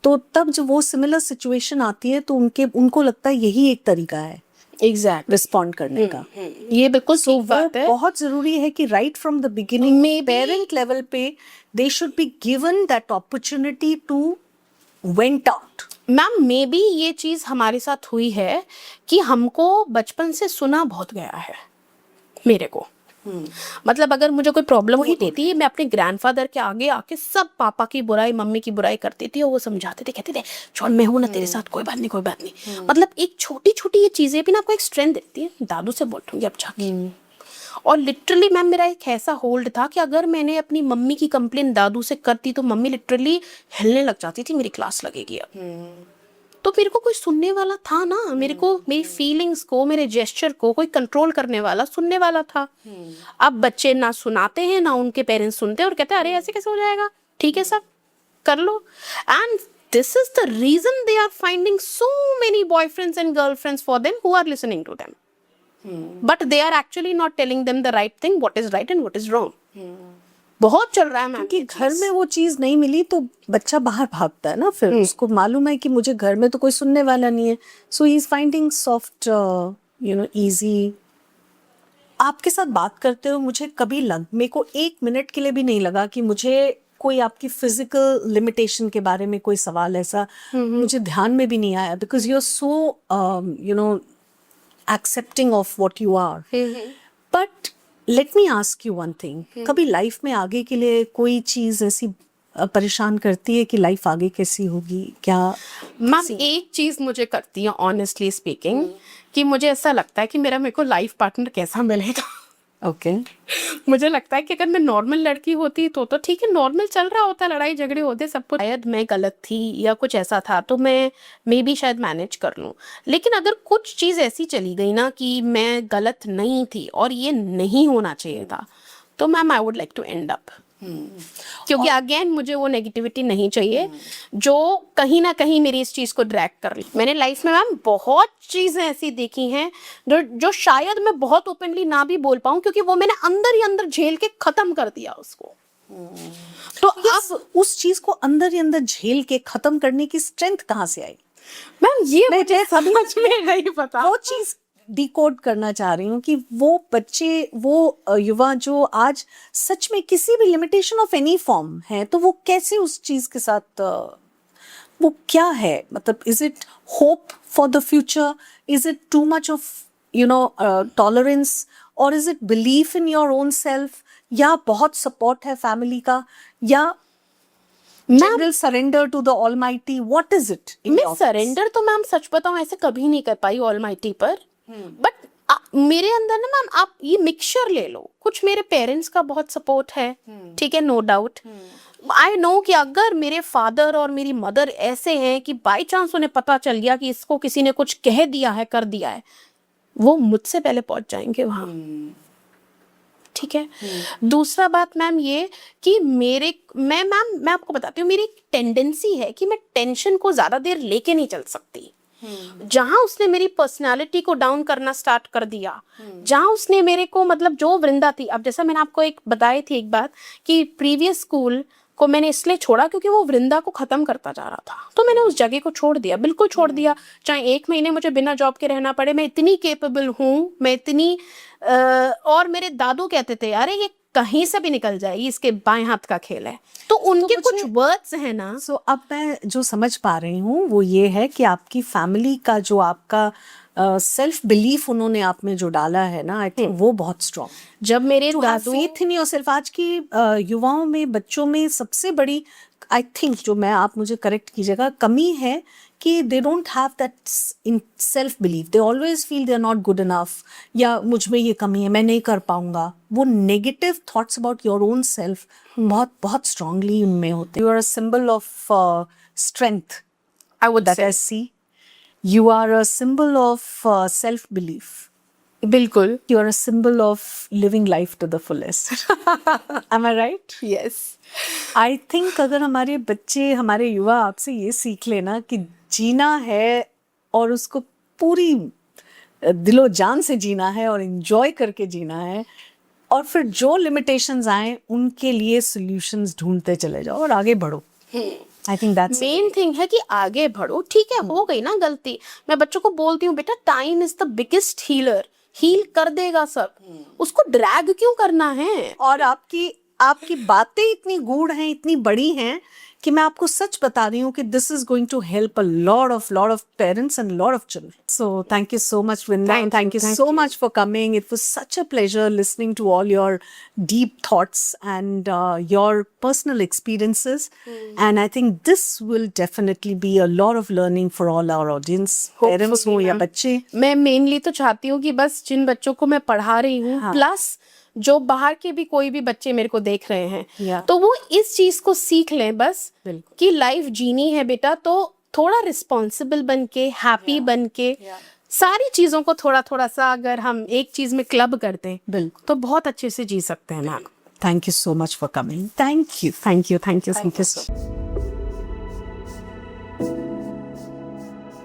तो तब जब वो सिमिलर सिचुएशन आती है तो उनको लगता है यही एक तरीका है एग्जैक्ट रिस्पॉन्ड करने का. ये बिल्कुल ठीक बात है. बहुत जरूरी है कि right from the beginning parent level पे they should be given that opportunity to vent out. Ma'am may be ये चीज हमारे साथ हुई है कि हमको बचपन से सुना बहुत गया है. मेरे को मतलब अगर मुझे कोई प्रॉब्लम होती थी, मैं अपने ग्रैंडफादर के आगे आके सब पापा की बुराई, मम्मी की बुराई करती थी, और वो समझाते थे, कहते थे छोड़, मैं हूं ना तेरे साथ, कोई बात नहीं, कोई बात नहीं. मतलब एक छोटी छोटी ये चीजें भी ना आपको एक स्ट्रेंथ देती है. दादू से बोलूंगी अब जाके. और लिटरली मैम मेरा एक ऐसा होल्ड था कि अगर मैंने अपनी मम्मी की कंप्लेन दादू से करती तो मम्मी लिटरली हिलने लग जाती थी, मेरी क्लास लगेगी अब. तो मेरे को कोई सुनने वाला था ना, मेरे को मेरी फीलिंग्स को, मेरे जेस्चर को कोई कंट्रोल करने वाला, सुनने वाला था. अब बच्चे ना सुनाते हैं ना उनके पेरेंट्स सुनते हैं, और कहते हैं अरे ऐसे कैसे हो जाएगा, ठीक है सब कर लो. And this is the reason they are finding so many boyfriends and girlfriends for them who are listening to them, but they are actually not telling them the right thing, what is right and what is wrong. बहुत चल रहा है मैम, क्योंकि घर में वो चीज नहीं मिली तो बच्चा बाहर भागता है ना. फिर उसको मालूम है कि मुझे घर में तो कोई सुनने वाला नहीं है, so he is finding soft, you know, easy. आपके साथ बात करते हुए मुझे कभी मेरे को 1 मिनट के लिए भी नहीं लगा कि मुझे कोई आपकी फिजिकल लिमिटेशन के बारे में कोई सवाल ऐसा मुझे ध्यान में भी नहीं आया, because you are so you know accepting of what you are. But let me ask you one thing, कभी लाइफ में आगे के लिए कोई चीज ऐसी परेशान करती है कि लाइफ आगे कैसी होगी क्या? मैम एक चीज मुझे करती है ऑनेस्टली स्पीकिंग, कि मुझे ऐसा लगता है कि मेरे को लाइफ पार्टनर कैसा मिलेगा। ओके मुझे लगता है कि अगर मैं नॉर्मल लड़की होती तो ठीक है, नॉर्मल चल रहा होता, लड़ाई झगड़े होते सब कुछ, शायद मैं गलत थी या कुछ ऐसा था तो मैं मे बी शायद मैनेज कर लूँ। लेकिन अगर कुछ चीज़ ऐसी चली गई ना कि मैं गलत नहीं थी और ये नहीं होना चाहिए था, तो ma'am I would like to end up. क्योंकि अगेन मुझे वो नेगेटिविटी नहीं चाहिए जो कहीं ना कहीं मेरी इस चीज को ड्रैग कर ली। मैंने लाइफ में मैम बहुत चीजें ऐसी देखी हैं जो शायद मैं बहुत ओपनली ना भी बोल पाऊं, क्योंकि वो मैंने अंदर ही अंदर झेल के खत्म कर दिया उसको। तो अब उस चीज को अंदर ही अंदर झेल के खत्म करने की स्ट्रेंथ कहाँ से आई? मैम ये मुझे समझ में नहीं पता। वो चीज डिकोड करना चाह रही हूँ कि वो बच्चे, वो युवा जो आज सच में किसी भी लिमिटेशन ऑफ एनी फॉर्म है, तो वो कैसे उस चीज के साथ वो क्या है, मतलब is it hope for the future, is it too much of tolerance, और is it belief in your own self, या बहुत सपोर्ट है फैमिली का, या general surrender to the almighty? What is it? मैं सरेंडर तो मैम सच बताऊं ऐसे कभी नहीं कर पाई ऑलमाइटी पर, बट मेरे अंदर ना मैम आप ये मिक्सचर ले लो, कुछ मेरे पेरेंट्स का बहुत सपोर्ट है, ठीक है, नो डाउट। आई नो कि अगर मेरे फादर और मेरी मदर ऐसे हैं कि बाई चांस उन्हें पता चल गया कि इसको किसी ने कुछ कह दिया है, कर दिया है, वो मुझसे पहले पहुंच जाएंगे वहां, ठीक है। दूसरा बात मैम ये कि मैं आपको बताती हूँ, मेरी एक टेंडेंसी है कि मैं टेंशन को ज्यादा देर लेके नहीं चल सकती। जहां उसने मेरी पर्सनालिटी को डाउन करना स्टार्ट कर दिया, जहां उसने मेरे को, मतलब जो वृंदा थी, अब जैसा मैंने आपको एक बताई थी एक बात कि प्रीवियस स्कूल को मैंने इसलिए छोड़ा क्योंकि वो वृंदा को खत्म करता जा रहा था, तो मैंने उस जगह को छोड़ दिया, बिल्कुल छोड़ दिया। चाहे 1 महीने मुझे बिना जॉब के रहना पड़े, मैं इतनी केपेबल हूँ, मैं इतनी और मेरे दादू कहते थे अरे ये कहीं से भी निकल जाएगी, इसके बाएं हाथ का खेल है, तो उनके कुछ वर्ड्स हैं ना। सो अब मैं जो समझ पा रही हूँ वो ये है कि आपकी फैमिली का जो आपका सेल्फ बिलीफ उन्होंने आप में जो डाला है ना, आई थिंक वो बहुत स्ट्रॉन्ग। जब मेरे दादू फेथ इन योरसेल्फ, आज की युवाओं में, बच्चों में सबसे बड़ी, आई थिंक, जो मैं, आप मुझे करेक्ट कीजिएगा, कमी है कि they don't have that in self belief, they always feel they are not good enough, या मुझ में ये कमी है, मैं नहीं कर पाऊंगा। वो negative thoughts about your own self बहुत बहुत स्ट्रांगली उनमें होते हैं। You are a symbol of strength, I would that I see. You are a symbol of self belief. बिल्कुल, You are a symbol of living life to the fullest. Am I right? Yes. I think अगर हमारे बच्चे, हमारे युवा आपसे ये सीख लेना कि जीना है और उसको पूरी दिलो जान से जीना है और enjoy करके जीना है, और फिर जो limitations आए उनके लिए solutions ढूंढते चले जाओ और आगे बढ़ो। I think that's main thing है कि आगे बढ़ो, ठीक है, हो गई ना गलती, मैं बच्चों को बोलती हूँ बेटा time is the biggest healer, heal कर देगा सब, उसको ड्रैग क्यों करना है। और आपकी बातें इतनी गूढ़ हैं, इतनी बड़ी हैं कि मैं आपको सच बता रही हूँ कि this is going to help a lot of parents and lot of children. So thank you so much Vrinda, and thank you so much for coming. It was such a pleasure listening to all your deep thoughts and your personal experiences, and I think this will definitely be a lot of learning for all our audience, parents हो या बच्चे। मैं मेनली तो चाहती हूँ कि बस जिन बच्चों को मैं पढ़ा रही हूँ, प्लस जो बाहर के भी कोई भी बच्चे मेरे को देख रहे हैं, तो वो इस चीज को सीख लें बस कि लाइफ जीनी है बेटा, तो थोड़ा रिस्पॉन्सिबल बन के, हैप्पी बन के, सारी चीजों को थोड़ा थोड़ा सा अगर हम एक चीज में क्लब करते हैं तो बहुत अच्छे से जी सकते हैं ma'am. Thank you so much for coming. Thank you. Thank you so much.